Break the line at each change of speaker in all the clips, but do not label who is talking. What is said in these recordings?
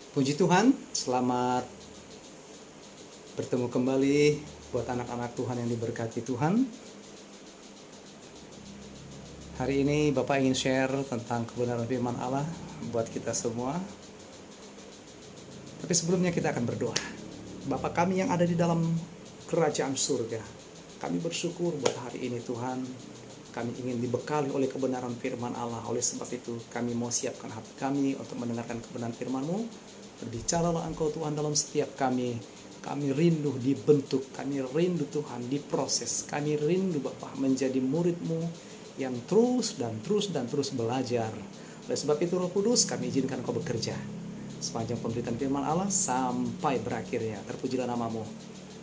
Puji Tuhan, selamat bertemu kembali buat anak-anak Tuhan yang diberkati Tuhan. Hari ini Bapak ingin share tentang kebenaran firman Allah buat kita semua. Tapi sebelumnya kita akan berdoa. Bapa kami yang ada di dalam kerajaan surga, kami bersyukur buat hari ini Tuhan. Kami ingin dibekali oleh kebenaran firman Allah. Oleh sebab itu kami mau siapkan hati kami untuk mendengarkan kebenaran firman-Mu. Berbicaralah Engkau Tuhan dalam setiap kami. Kami rindu dibentuk, kami rindu Tuhan diproses. Kami rindu Bapa menjadi murid-Mu yang terus belajar. Oleh sebab itu Roh Kudus, kami izinkan Engkau bekerja sepanjang pemberitaan firman Allah sampai berakhirnya. Terpujilah nama-Mu.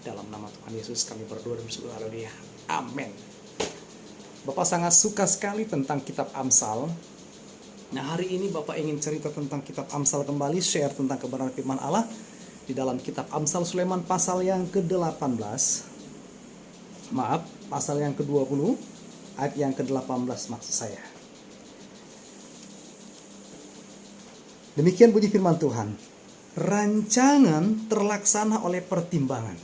Dalam nama Tuhan Yesus kami berdoa dan bersyukur. Haleluya. Amin. Bapak sangat suka sekali tentang kitab Amsal. Nah, hari ini Bapak ingin cerita tentang kitab Amsal kembali, share tentang kebenaran firman Allah di dalam kitab Amsal Sulaiman pasal yang ke-18. Maaf, pasal yang ke-20, ayat yang ke-18 maksud saya. Demikian bunyi firman Tuhan. Rancangan terlaksana oleh pertimbangan.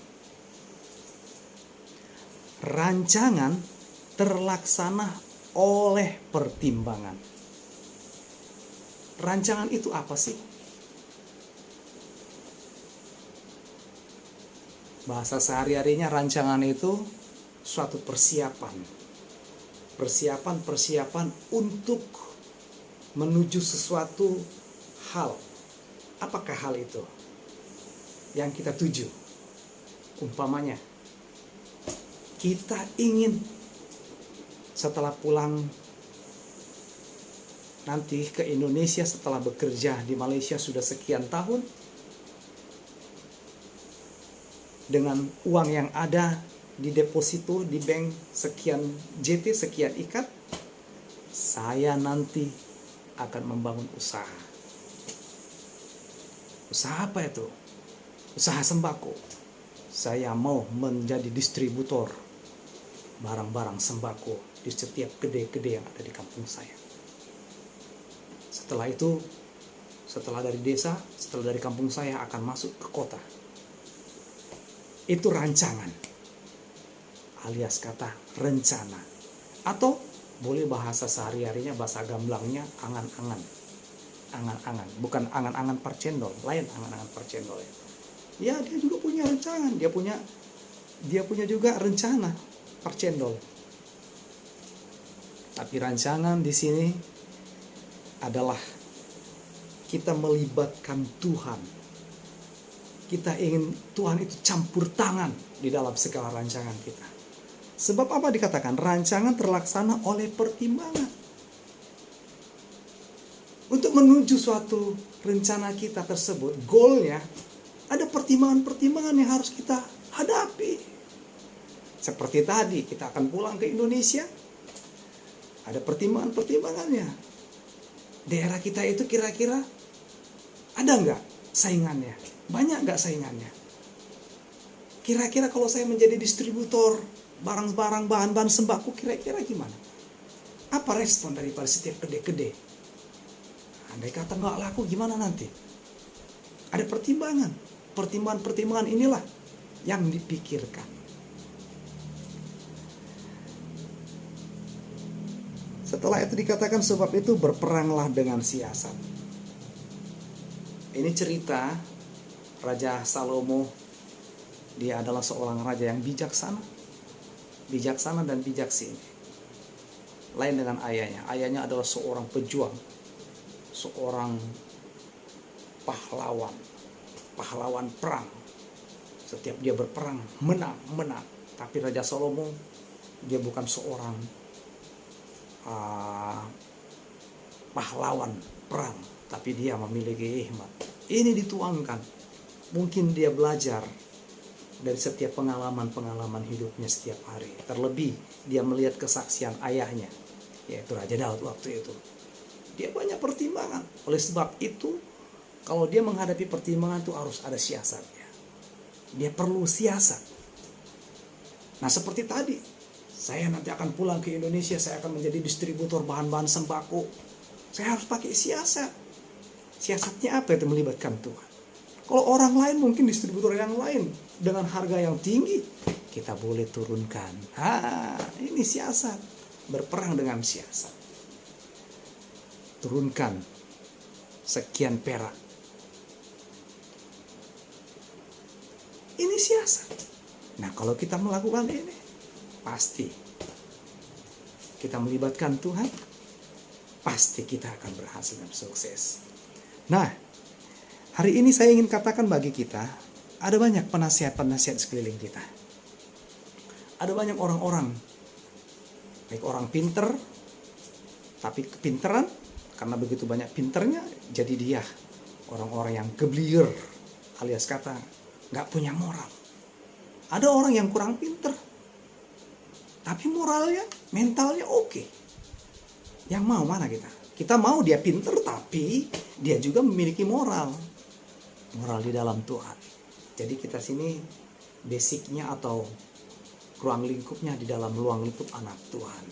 Rancangan terlaksana oleh pertimbangan. Rancangan itu apa sih? Bahasa sehari-harinya rancangan itu suatu persiapan. Persiapan untuk menuju sesuatu hal. Apakah hal itu yang kita tuju? Umpamanya, kita ingin setelah pulang nanti ke Indonesia, setelah bekerja di Malaysia sudah sekian tahun, dengan uang yang ada di deposito di bank sekian JT, sekian ikat, saya nanti akan membangun usaha. Usaha apa itu? Usaha sembako. Saya mau menjadi distributor barang-barang sembako di setiap kedai-kedai yang ada di kampung saya. Setelah itu, setelah dari desa, setelah dari kampung saya akan masuk ke kota. Itu rancangan, alias kata rencana. Atau boleh bahasa sehari-harinya, bahasa gamblangnya angan-angan. Angan-angan, bukan angan-angan parcendol, lain angan-angan parcendol ya. Ya, dia juga punya rancangan, dia punya juga rencana parcendol. Tapi rancangan di sini adalah kita melibatkan Tuhan. Kita ingin Tuhan itu campur tangan di dalam segala rancangan kita. Sebab apa dikatakan? Rancangan terlaksana oleh pertimbangan. Untuk menuju suatu rencana kita tersebut, goalnya, ada pertimbangan-pertimbangan yang harus kita hadapi. Seperti tadi, kita akan pulang ke Indonesia. Ada pertimbangan-pertimbangannya. Daerah kita itu kira-kira ada nggak saingannya? Banyak nggak saingannya? Kira-kira kalau saya menjadi distributor barang-barang, bahan-bahan sembako, kira-kira gimana? Apa respon daripada setiap kedai-kedai? Andai kata nggak laku, gimana nanti? Ada pertimbangan. Pertimbangan-pertimbangan inilah yang dipikirkan. Setelah itu dikatakan, sebab itu berperanglah dengan siasat. Ini cerita Raja Salomo. Dia adalah seorang raja yang bijaksana. Bijaksana dan bijaksini. Lain dengan ayahnya. Ayahnya adalah seorang pejuang. Seorang pahlawan. Pahlawan perang. Setiap dia berperang, menang. Tapi Raja Salomo, dia bukan seorang pahlawan perang, tapi dia memiliki hikmat. Ini dituangkan. Mungkin dia belajar dari setiap pengalaman hidupnya setiap hari. Terlebih dia melihat kesaksian ayahnya, yaitu Raja Daud waktu itu. Dia banyak pertimbangan. Oleh sebab itu, kalau dia menghadapi pertimbangan itu harus ada siasatnya. Dia perlu siasat. Nah, seperti tadi, saya nanti akan pulang ke Indonesia, saya akan menjadi distributor bahan-bahan sembako. Saya harus pakai siasat. Siasatnya apa? Itu melibatkan Tuhan. Kalau orang lain mungkin distributor yang lain dengan harga yang tinggi, kita boleh turunkan. Ini siasat, berperang dengan siasat. Turunkan sekian perak. Ini siasat. Nah, kalau kita melakukan ini, pasti kita melibatkan Tuhan, pasti kita akan berhasil dan sukses. Nah, hari ini saya ingin katakan bagi kita, ada banyak penasihat-penasihat sekeliling kita. Ada banyak orang-orang, baik orang pinter, tapi kepinteran, karena begitu banyak pinternya, jadi dia orang-orang yang geblier, alias kata gak punya moral. Ada orang yang kurang pinter, tapi moralnya, mentalnya oke. Yang mau mana kita? Kita mau dia pinter, tapi dia juga memiliki moral. Moral di dalam Tuhan. Jadi kita sini basicnya atau ruang lingkupnya di dalam ruang lingkup anak Tuhan.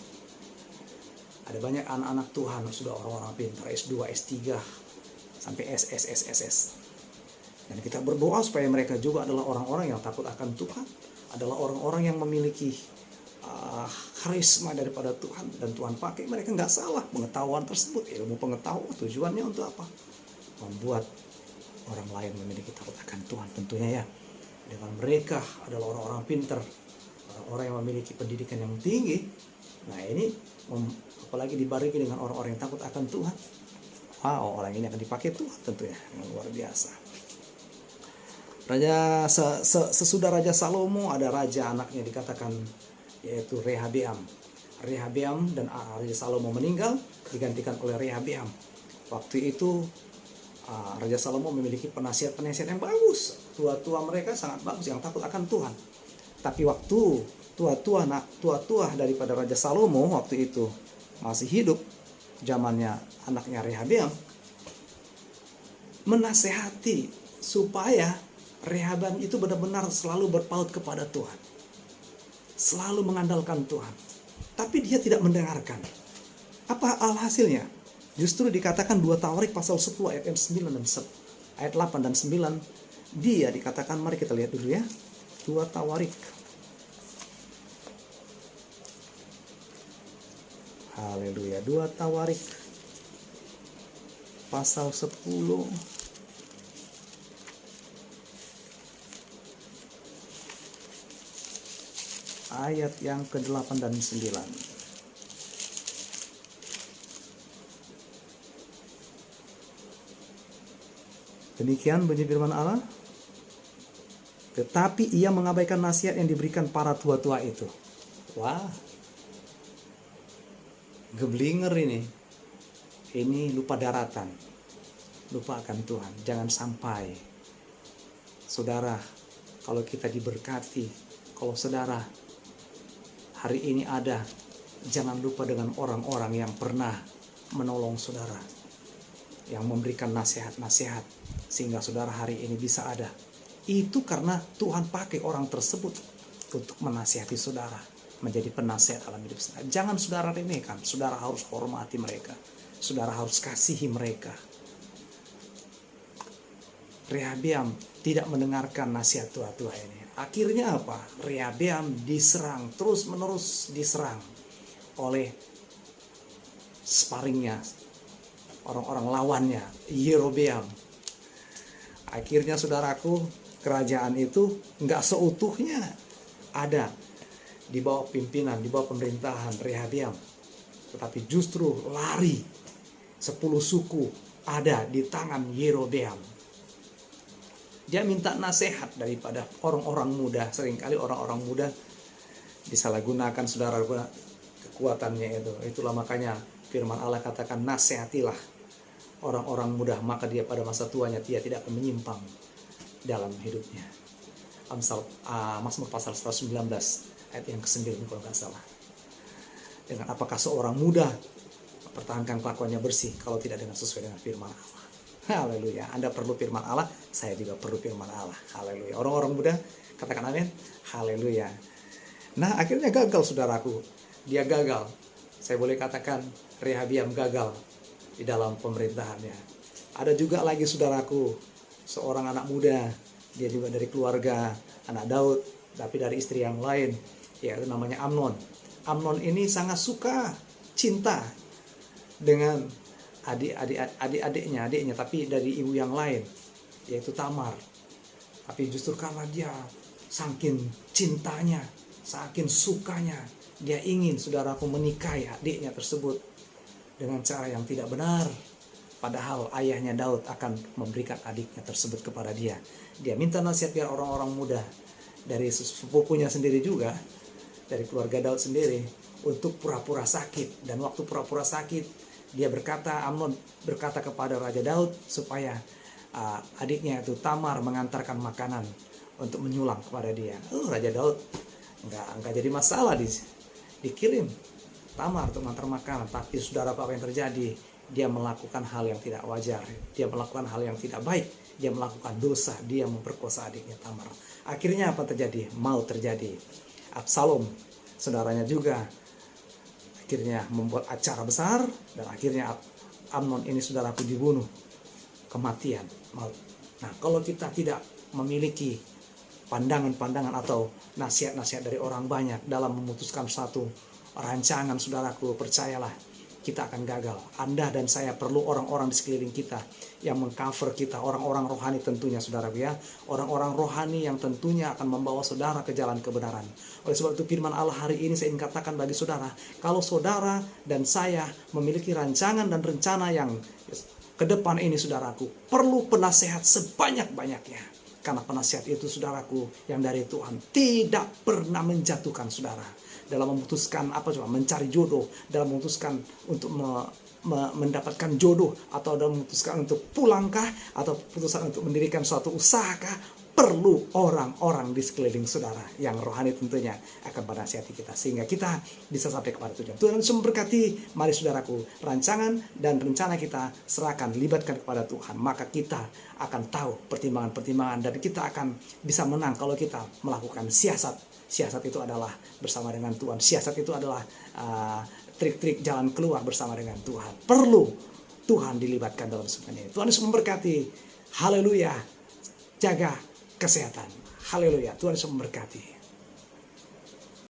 Ada banyak anak-anak Tuhan sudah orang-orang pintar, S2, S3, sampai SS. Dan kita berdoa supaya mereka juga adalah orang-orang yang takut akan Tuhan, adalah orang-orang yang memiliki karisma daripada Tuhan, dan Tuhan pakai mereka. Nggak salah pengetahuan tersebut, ilmu pengetahuan tujuannya untuk apa? Membuat orang lain memiliki takut akan Tuhan tentunya ya. Dengan mereka adalah orang-orang pintar, orang-orang yang memiliki pendidikan yang tinggi. Nah ini apalagi dibarengi dengan orang-orang yang takut akan Tuhan. Wow, orang ini akan dipakai Tuhan tentunya yang luar biasa. Sesudah Raja Salomo ada raja anaknya dikatakan yaitu Rehabeam. Rehabeam dan Raja Salomo meninggal digantikan oleh Rehabeam. Waktu itu Raja Salomo memiliki penasihat-penasihat yang bagus. Tua-tua mereka sangat bagus yang takut akan Tuhan. Tapi waktu tua-tua daripada Raja Salomo waktu itu masih hidup, zamannya anaknya Rehabeam, menasehati supaya Rehabeam itu benar-benar selalu berpaut kepada Tuhan, selalu mengandalkan Tuhan. Tapi dia tidak mendengarkan. Apa alhasilnya? Justru dikatakan 2 Tawarik pasal 10 ayat 9 dan ayat 8 dan 9. Dia dikatakan, mari kita lihat dulu ya. 2 Tawarik. Haleluya. 2 Tawarik pasal 10 ayat yang ke-8 dan 9. Demikian bunyi firman Allah. Tetapi ia mengabaikan nasihat yang diberikan para tua-tua itu. Wah. Geblinger ini. Ini lupa daratan. Lupa akan Tuhan. Jangan sampai. Saudara, kalau kita diberkati, kalau saudara hari ini ada, jangan lupa dengan orang-orang yang pernah menolong saudara, yang memberikan nasihat-nasihat sehingga saudara hari ini bisa ada. Itu karena Tuhan pakai orang tersebut untuk menasihati saudara, menjadi penasihat dalam hidup saudara. Jangan saudara remehkan, saudara harus hormati mereka, saudara harus kasihi mereka. Rehabeam tidak mendengarkan nasihat tua-tua ini. Akhirnya apa? Rehabeam diserang, terus-menerus diserang oleh sparingnya, orang-orang lawannya, Yerobeam. Akhirnya saudaraku, kerajaan itu nggak seutuhnya ada di bawah pimpinan, di bawah pemerintahan Rehabeam. Tetapi justru lari 10 suku ada di tangan Yerobeam. Dia minta nasihat daripada orang-orang muda. Seringkali orang-orang muda disalahgunakan saudara kekuatannya itu. Itulah makanya firman Allah katakan, nasihatilah orang-orang muda, maka dia pada masa tuanya dia tidak akan menyimpang dalam hidupnya. Mazmur pasal 119 ayat yang ke-9 kalau nggak salah. Dengan apakah seorang muda pertahankan kelakuannya bersih kalau tidak dengan sesuai dengan firman Allah. Haleluya. Anda perlu firman Allah, saya juga perlu firman Allah. Haleluya. Orang-orang muda katakan amin. Haleluya. Nah, akhirnya gagal saudaraku. Dia gagal. Saya boleh katakan Rehabeam gagal di dalam pemerintahannya. Ada juga lagi saudaraku, seorang anak muda, dia juga dari keluarga anak Daud, tapi dari istri yang lain, yaitu namanya Amnon. Amnon ini sangat suka, cinta dengan adiknya, tapi dari ibu yang lain, yaitu Tamar. Tapi justru karena dia saking cintanya, saking sukanya, dia ingin, saudaraku, menikahi adiknya tersebut dengan cara yang tidak benar. Padahal ayahnya Daud akan memberikan adiknya tersebut kepada dia. Dia minta nasihat biar orang-orang muda dari sepupunya sendiri juga, dari keluarga Daud sendiri, untuk pura-pura sakit. Dan waktu pura-pura sakit, dia berkata, Amnon berkata kepada Raja Daud supaya adiknya itu Tamar mengantarkan makanan untuk menyulang kepada dia. Raja Daud enggak jadi masalah, dikirim Tamar untuk mengantar makanan. Tapi saudara, apa yang terjadi? Dia melakukan hal yang tidak wajar, dia melakukan hal yang tidak baik, dia melakukan dosa, dia memperkosa adiknya Tamar. Akhirnya apa terjadi? Maut terjadi. Absalom, saudaranya juga, akhirnya membuat acara besar, dan akhirnya Amnon ini, saudaraku, dibunuh. Kematian, maut. Nah, kalau kita tidak memiliki pandangan-pandangan atau nasihat-nasihat dari orang banyak dalam memutuskan satu rancangan, saudaraku, percayalah, kita akan gagal. Anda dan saya perlu orang-orang di sekeliling kita yang mengcover kita, orang-orang rohani tentunya, saudaraku ya. Orang-orang rohani yang tentunya akan membawa saudara ke jalan kebenaran. Oleh sebab itu firman Allah hari ini saya ingin katakan bagi saudara, kalau saudara dan saya memiliki rancangan dan rencana yang ke depan ini, saudaraku, perlu penasehat sebanyak-banyaknya. Karena penasihat itu, saudaraku, yang dari Tuhan tidak pernah menjatuhkan saudara dalam memutuskan mencari jodoh, dalam memutuskan untuk mendapatkan jodoh, atau dalam memutuskan untuk pulangkah, atau putusan untuk mendirikan suatu usahakah. Perlu orang-orang di sekeliling saudara yang rohani tentunya akan menasihati kita sehingga kita bisa sampai kepada tujuan. Tuhan Yesus memberkati. Mari saudaraku, rancangan dan rencana kita serahkan, libatkan kepada Tuhan, maka kita akan tahu pertimbangan-pertimbangan dan kita akan bisa menang kalau kita melakukan siasat. Siasat itu adalah bersama dengan Tuhan. Siasat itu adalah trik-trik jalan keluar bersama dengan Tuhan. Perlu Tuhan dilibatkan dalam semuanya. Tuhan Yesus memberkati. Haleluya. Jaga kesehatan. Haleluya. Tuhan Yesus memberkati.